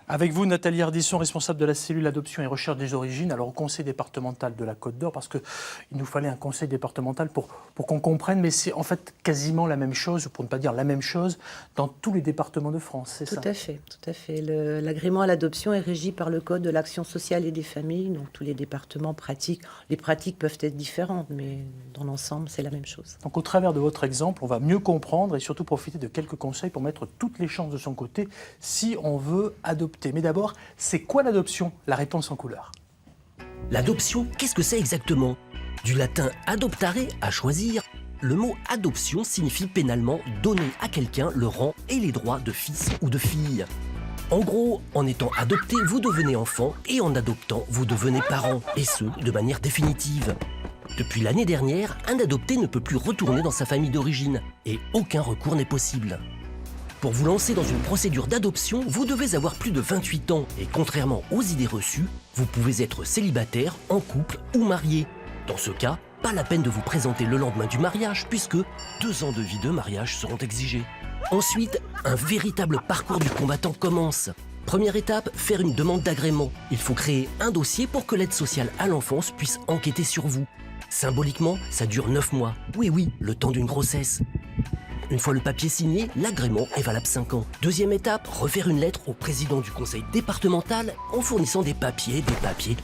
Avec vous, Nathalie Ardisson, responsable de la cellule adoption et recherche des origines, alors au conseil départemental de la Côte d'Or, parce qu'il nous fallait un conseil départemental pour qu'on comprenne, mais c'est en fait quasiment la même chose, pour ne pas dire la même chose, dans tous les départements de France, c'est ça? Tout à fait, tout à fait. L'agrément à l'adoption est régi par le Code de l'action sociale et des familles, donc tous les départements pratiquent. Les pratiques peuvent être différentes, mais dans l'ensemble, c'est la même chose. Donc au travers de votre exemple, on va mieux comprendre et surtout profiter de quelques conseils pour mettre toutes les chances de son côté si on veut adopter. Mais d'abord, c'est quoi l'adoption? La réponse en couleur. L'adoption, qu'est-ce que c'est exactement? Du latin adoptare, à choisir, le mot adoption signifie pénalement donner à quelqu'un le rang et les droits de fils ou de fille. En gros, en étant adopté, vous devenez enfant et en adoptant, vous devenez parent, et ce, de manière définitive. Depuis l'année dernière, un adopté ne peut plus retourner dans sa famille d'origine et aucun recours n'est possible. Pour vous lancer dans une procédure d'adoption, vous devez avoir plus de 28 ans et contrairement aux idées reçues, vous pouvez être célibataire, en couple ou marié. Dans ce cas, pas la peine de vous présenter le lendemain du mariage puisque 2 ans de vie de mariage seront exigés. Ensuite, un véritable parcours du combattant commence. Première étape, faire une demande d'agrément. Il faut créer un dossier pour que l'aide sociale à l'enfance puisse enquêter sur vous. Symboliquement, ça dure 9 mois. Oui, le temps d'une grossesse. Une fois le papier signé, l'agrément est valable 5 ans. Deuxième étape, refaire une lettre au président du conseil départemental en fournissant des papiers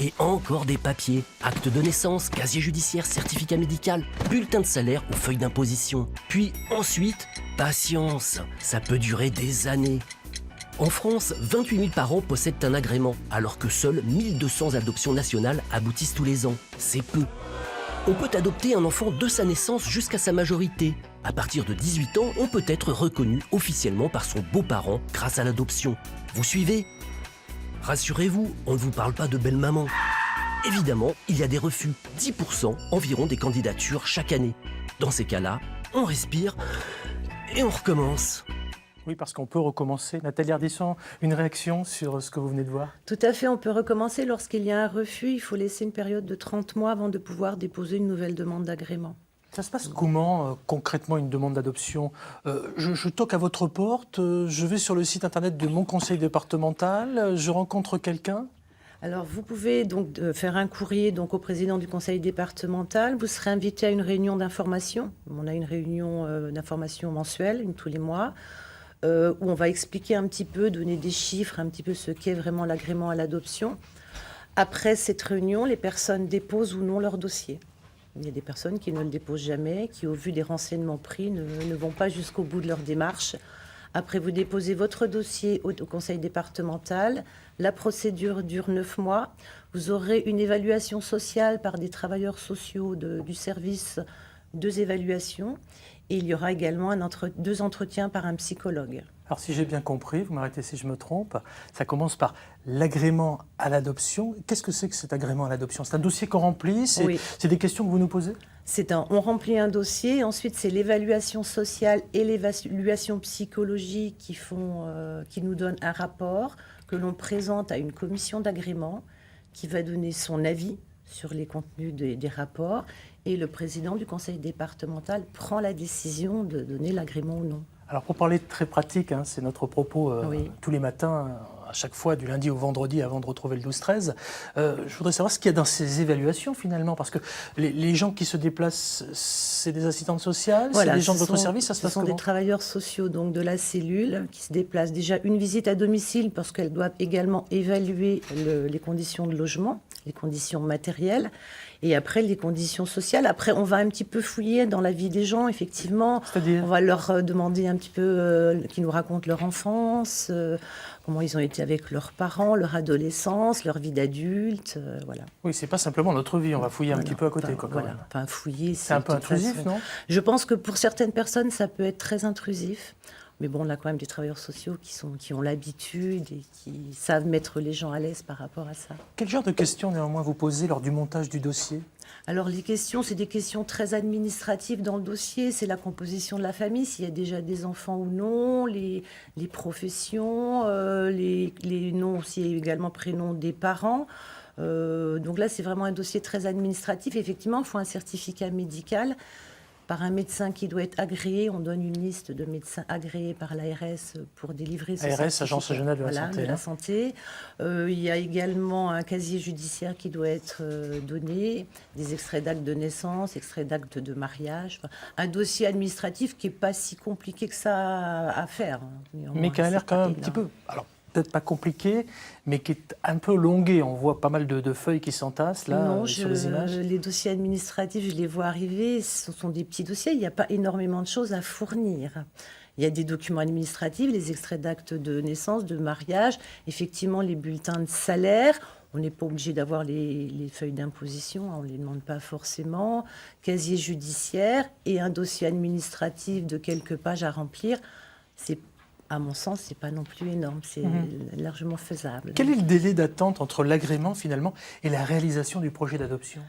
et encore des papiers. Acte de naissance, casier judiciaire, certificat médical, bulletin de salaire ou feuille d'imposition. Puis ensuite, patience, ça peut durer des années. En France, 28 000 parents possèdent un agrément, alors que seules 1200 adoptions nationales aboutissent tous les ans. C'est peu. On peut adopter un enfant de sa naissance jusqu'à sa majorité. À partir de 18 ans, on peut être reconnu officiellement par son beau-parent grâce à l'adoption. Vous suivez? Rassurez-vous, on ne vous parle pas de belle-maman. Évidemment, il y a des refus, 10% environ des candidatures chaque année. Dans ces cas-là, on respire et on recommence. Oui, parce qu'on peut recommencer. Nathalie Ardisson, une réaction sur ce que vous venez de voir? Tout à fait, on peut recommencer. Lorsqu'il y a un refus, il faut laisser une période de 30 mois avant de pouvoir déposer une nouvelle demande d'agrément. Ça se passe comment concrètement une demande d'adoption? Je toque à votre porte, je vais sur le site internet de mon conseil départemental, je rencontre quelqu'un? Alors, vous pouvez donc faire un courrier donc, au président du conseil départemental. Vous serez invité à une réunion d'information. On a une réunion d'information mensuelle, tous les mois, où on va expliquer un petit peu, donner des chiffres, un petit peu ce qu'est vraiment l'agrément à l'adoption. Après cette réunion, les personnes déposent ou non leur dossier. Il y a des personnes qui ne le déposent jamais, qui, au vu des renseignements pris, ne vont pas jusqu'au bout de leur démarche. Après, vous déposez votre dossier au conseil départemental. La procédure dure 9 mois. Vous aurez une évaluation sociale par des travailleurs sociaux du service, 2 évaluations. Et il y aura également 2 entretiens par un psychologue. Alors si j'ai bien compris, vous m'arrêtez si je me trompe, ça commence par l'agrément à l'adoption. Qu'est-ce que c'est que cet agrément à l'adoption? C'est un dossier qu'on remplit? Oui. C'est des questions que vous nous posez? On remplit un dossier, ensuite c'est l'évaluation sociale et l'évaluation psychologique qui nous donnent un rapport que l'on présente à une commission d'agrément qui va donner son avis sur les contenus des rapports et le président du conseil départemental prend la décision de donner l'agrément ou non. Alors pour parler très pratique, c'est notre propos Oui. tous les matins, à chaque fois du lundi au vendredi avant de retrouver le 12-13. Je voudrais savoir ce qu'il y a dans ces évaluations finalement, parce que les gens qui se déplacent, c'est des assistantes sociales, Voilà, c'est des gens de votre service, ça se passe Ce sont comment? des travailleurs sociaux donc de la cellule qui se déplacent. Déjà une visite à domicile parce qu'elles doivent également évaluer les conditions de logement, les conditions matérielles et après les conditions sociales. Après, on va un petit peu fouiller dans la vie des gens, effectivement. C'est-à-dire? On va leur demander un petit peu qu'ils nous racontent leur enfance, comment ils ont été avec leurs parents, leur adolescence, leur vie d'adulte, voilà. Oui, c'est pas simplement notre vie, on va fouiller un Voilà. petit peu à côté. Enfin, Quand voilà. même. Enfin, fouiller, C'est un peu de toute intrusif, façon- non? Je pense que pour certaines personnes, ça peut être très intrusif. Mais bon, on a quand même des travailleurs sociaux qui ont l'habitude et qui savent mettre les gens à l'aise par rapport à ça. Quel genre de questions néanmoins vous posez lors du montage du dossier? Alors les questions, c'est des questions très administratives dans le dossier. C'est la composition de la famille, s'il y a déjà des enfants ou non, les professions, les noms aussi également prénoms des parents. Donc là, c'est vraiment un dossier très administratif. Effectivement, il faut un certificat médical par un médecin qui doit être agréé. On donne une liste de médecins agréés par l'ARS pour délivrer ce ARS, Agence régionale de la santé. de la santé. Il y a également un casier judiciaire qui doit être donné, des extraits d'actes de naissance, extraits d'actes de mariage, enfin, un dossier administratif qui n'est pas si compliqué que ça à faire. Mais qui a l'air quand même un petit peu, alors peut-être pas compliqué, mais qui est un peu longué. On voit pas mal de feuilles qui s'entassent là Non, sur les images. les dossiers administratifs, je les vois arriver, ce sont des petits dossiers, il n'y a pas énormément de choses à fournir. Il y a des documents administratifs, les extraits d'actes de naissance, de mariage, effectivement les bulletins de salaire. On n'est pas obligé d'avoir les feuilles d'imposition, on ne les demande pas forcément. Casier judiciaire et un dossier administratif de quelques pages à remplir. À mon sens, ce n'est pas non plus énorme, c'est largement faisable. Quel est le délai d'attente entre l'agrément finalement et la réalisation du projet d'adoption ?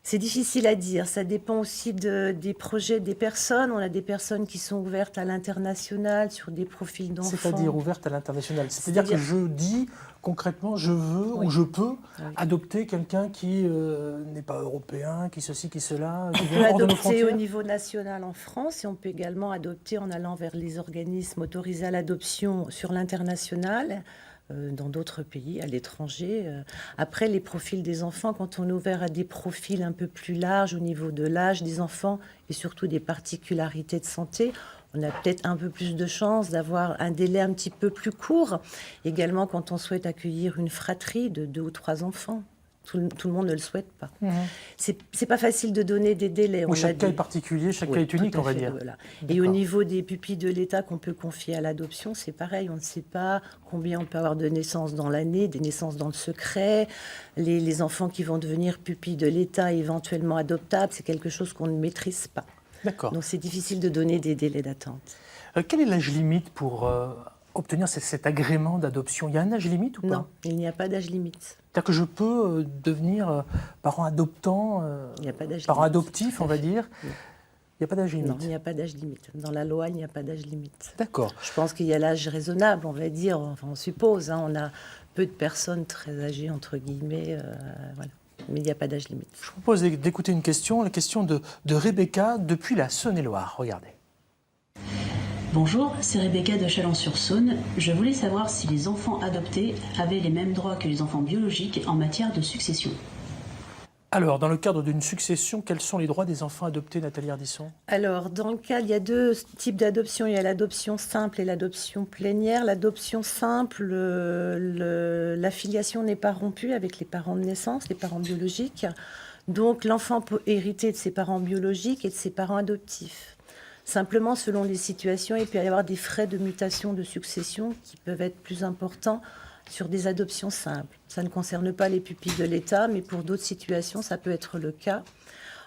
C'est difficile à dire, ça dépend aussi des projets des personnes. On a des personnes qui sont ouvertes à l'international sur des profils d'enfants. C'est-à-dire ouvertes à l'international. C'est-à-dire que je dis concrètement, je veux ou je peux adopter quelqu'un qui n'est pas européen, qui ceci, qui cela. On peut adopter au niveau national en France et on peut également adopter en allant vers les organismes autorisés à l'adoption sur l'international. Dans d'autres pays, à l'étranger. Après, les profils des enfants, quand on est ouvert à des profils un peu plus larges au niveau de l'âge des enfants et surtout des particularités de santé, on a peut-être un peu plus de chances d'avoir un délai un petit peu plus court. Également, quand on souhaite accueillir une fratrie de 2 ou 3 enfants. Tout le monde ne le souhaite pas. C'est pas facile de donner des délais. Chaque cas est particulier, chaque cas est unique, on va dire. Voilà. Et au niveau des pupilles de l'État qu'on peut confier à l'adoption, c'est pareil. On ne sait pas combien on peut avoir de naissances dans l'année, des naissances dans le secret. Les enfants qui vont devenir pupilles de l'État éventuellement adoptables, c'est quelque chose qu'on ne maîtrise pas. D'accord. Donc c'est difficile de donner des délais d'attente. Quel est l'âge limite pour obtenir cet agrément d'adoption? Il y a un âge limite ou pas? Non, il n'y a pas d'âge limite. C'est-à-dire que je peux devenir parent adoptant, il n'y a pas d'âge parent limite, adoptif, on va dire. Il n'y a pas d'âge limite. Non, il n'y a pas d'âge limite. Dans la loi, il n'y a pas d'âge limite. D'accord. Je pense qu'il y a l'âge raisonnable, on va dire. Enfin, on suppose. On a peu de personnes très âgées, entre guillemets. Voilà. Mais il n'y a pas d'âge limite. Je vous propose d'écouter une question, la question de Rebecca depuis la Saône-et-Loire. Regardez. Bonjour, c'est Rebecca de Chalon-sur-Saône. Je voulais savoir si les enfants adoptés avaient les mêmes droits que les enfants biologiques en matière de succession. Alors, dans le cadre d'une succession, quels sont les droits des enfants adoptés, Nathalie Ardisson? Alors, dans le cas, il y a 2 types d'adoption. Il y a l'adoption simple et l'adoption plénière. L'adoption simple, la filiation n'est pas rompue avec les parents de naissance, les parents biologiques. Donc, l'enfant peut hériter de ses parents biologiques et de ses parents adoptifs. Simplement, selon les situations, il peut y avoir des frais de mutation de succession qui peuvent être plus importants sur des adoptions simples. Ça ne concerne pas les pupilles de l'État, mais pour d'autres situations, ça peut être le cas.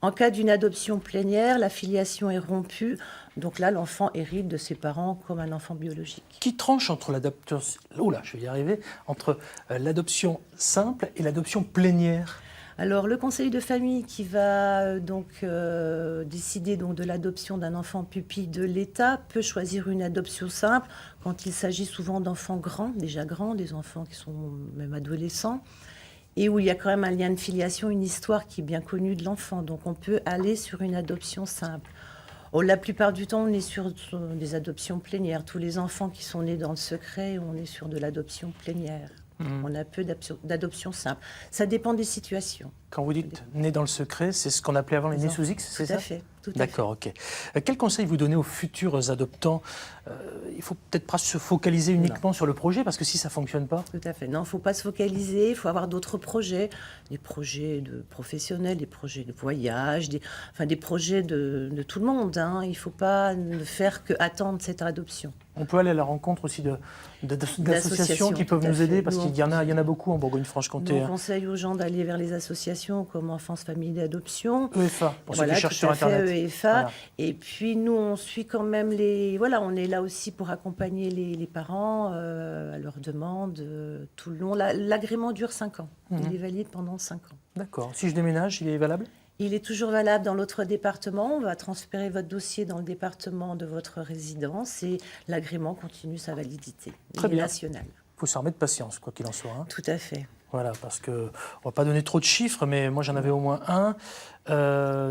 En cas d'une adoption plénière, la filiation est rompue. Donc là, l'enfant hérite de ses parents comme un enfant biologique. Qui tranche entre l'adoption... Oula, je vais y arriver. Entre l'adoption simple et l'adoption plénière? Alors, le conseil de famille qui va décider de l'adoption d'un enfant pupille de l'État peut choisir une adoption simple quand il s'agit souvent d'enfants grands, déjà grands, des enfants qui sont même adolescents, et où il y a quand même un lien de filiation, une histoire qui est bien connue de l'enfant. Donc, on peut aller sur une adoption simple. La plupart du temps, on est sur des adoptions plénières. Tous les enfants qui sont nés dans le secret, on est sur de l'adoption plénière. On a peu d'adoption simple. Ça dépend des situations. Quand vous dites « né dans le secret », c'est ce qu'on appelait avant les nés sous X, c'est ça? Tout à fait. D'accord, ok. Quel conseil vous donnez aux futurs adoptants? Il faut peut-être pas se focaliser uniquement sur le projet, parce que si ça ne fonctionne pas... Tout à fait. Non, il ne faut pas se focaliser, il faut avoir d'autres projets, des projets de professionnels, des projets de voyage, des projets de tout le monde. Il ne faut pas ne faire qu'attendre cette adoption. On peut aller à la rencontre aussi d'associations qui peuvent nous aider, parce qu'il y en a beaucoup en Bourgogne-Franche-Comté. On conseille aux gens d'aller vers les associations comme Enfance Famille d'Adoption. EFA, pour ceux qui cherchent sur Internet. EFA. Voilà. Et puis nous, on suit quand même on est là aussi pour accompagner les parents à leur demande tout le long. L'agrément dure 5 ans. Il est valide pendant 5 ans. D'accord. Si je déménage, il est valable? Il est toujours valable dans l'autre département. On va transférer votre dossier dans le département de votre résidence et l'agrément continue sa validité. Très bien. National. Il faut s'en remettre patience, quoi qu'il en soit. Tout à fait. Voilà, parce qu'on ne va pas donner trop de chiffres, mais moi j'en avais au moins un.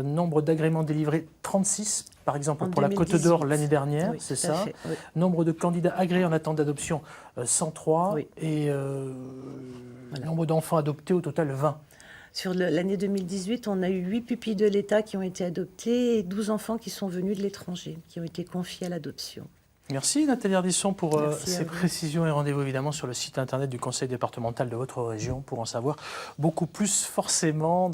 Nombre d'agréments délivrés, 36, par exemple, En pour la Côte 2018. d'Or l'année dernière, Oui, c'est tout à ça. fait, oui. Nombre de candidats agréés en attente d'adoption, 103. Oui. Et Voilà. nombre d'enfants adoptés, au total 20. Sur l'année 2018, on a eu 8 pupilles de l'État qui ont été adoptés et 12 enfants qui sont venus de l'étranger, qui ont été confiés à l'adoption. Merci Nathalie Ardisson pour Merci à ces vous. précisions et rendez-vous évidemment sur le site internet du conseil départemental de votre région pour en savoir beaucoup plus forcément.